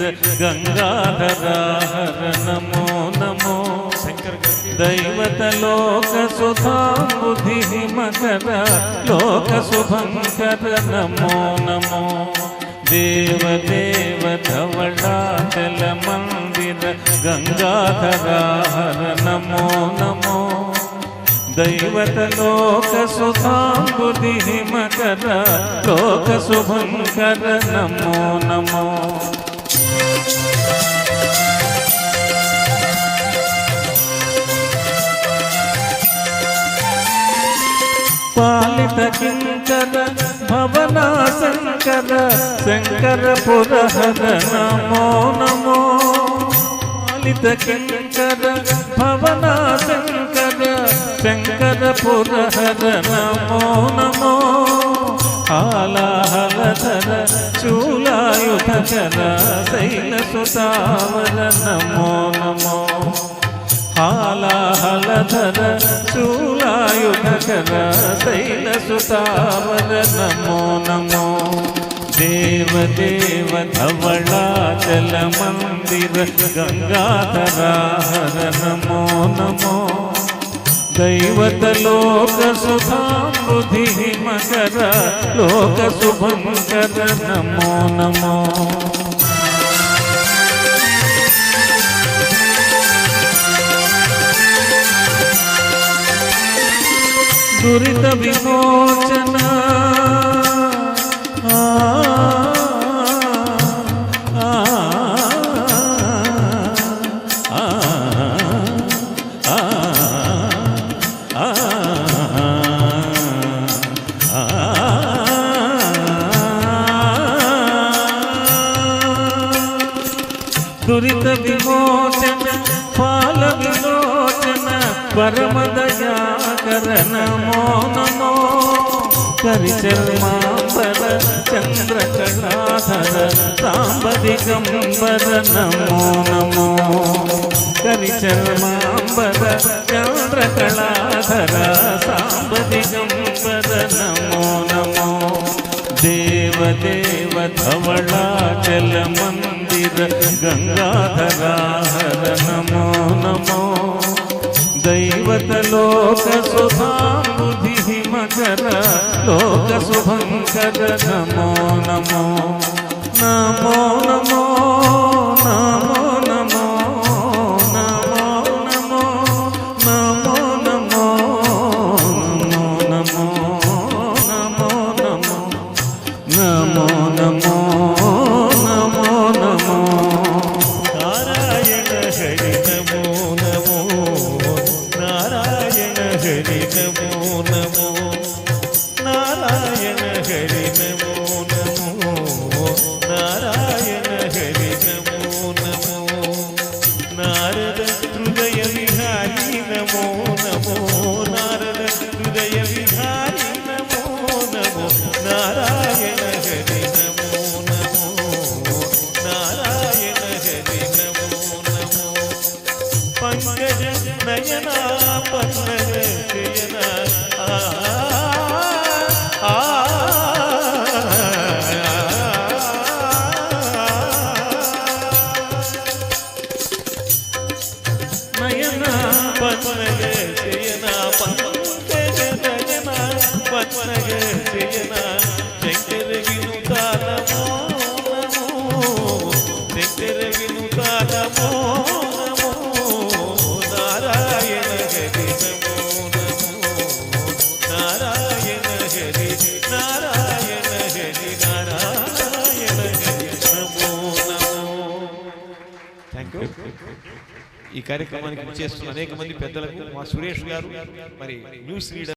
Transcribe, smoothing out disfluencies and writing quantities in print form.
गंगाधरा हर नमो नमो दैवत लोक सुधा बुद्धि मकर लोक शुभंकर नमो नमो देव देव धवलाचल मंदिर गंगाधरा हर नमो नमो दैवत लोक सुधा बुद्धि मकर लोक शुभंकर नमो नमो पालित किंकर भवना शंकर शंकर पुरहर नमो नमो पालित किंकर भवना शंकर शंकर पुरहर नमो नमो हालाहलधर शूलायुधकर शैलसुतावर नमो नमो हालाहलधर शूलायुधकर शैलसुतावर नमो नमो देव देव धवलाचल मंदिर गंगाधरा हर नमो नमो दैवत लोक सुधा बुद्धि मकर लोक शुभंकर नमो नमो दुरित विमोचन दुरित विमोचन फाल विलोचन परम दया कर नमो नमो करिचर्मांबर चंद्र कलाधर सांब दिगंबर नमो नमो करिचर्मांबर चंद्र कलाधर सांब दिगंबर नमो नमो देव देव धवलाचल मंदिर गंगाधरा हर नमो नमो दैवत लोक सुधा बुद्धि मकर लोक शुभंकर नमो नमो नमो नमो नमो नमो नमो नमो नमो नमो नमो नमो नमो नमो नमो नमो नारायण हरि नमो नमो नारायण हरि नमो नमो नारायण हरि नमो नमो नारायण हरि नमो नमो नारद हृदय विहारी नमो नमो नारद हृदय विहारी नमो नमो नारायण हरि नमो नमो नारायण हरि नमो नमो पंकज नयना पन्नग शयना नयना पन्नग शयना पंकज नयना पन्नग शयना शंकर विनुता नमो नमो शंकर विनुता नमो नमो नारायण हरि नमो नमो नारायण हरि नारायण हरि नारायण हरि नमो नमो థ్యాంక్ యూ ఈ కార్యక్రమానికి చేస్తున్న అనేక మంది పెద్దలకు మా సురేష్ గారు మరి న్యూస్ రీడర్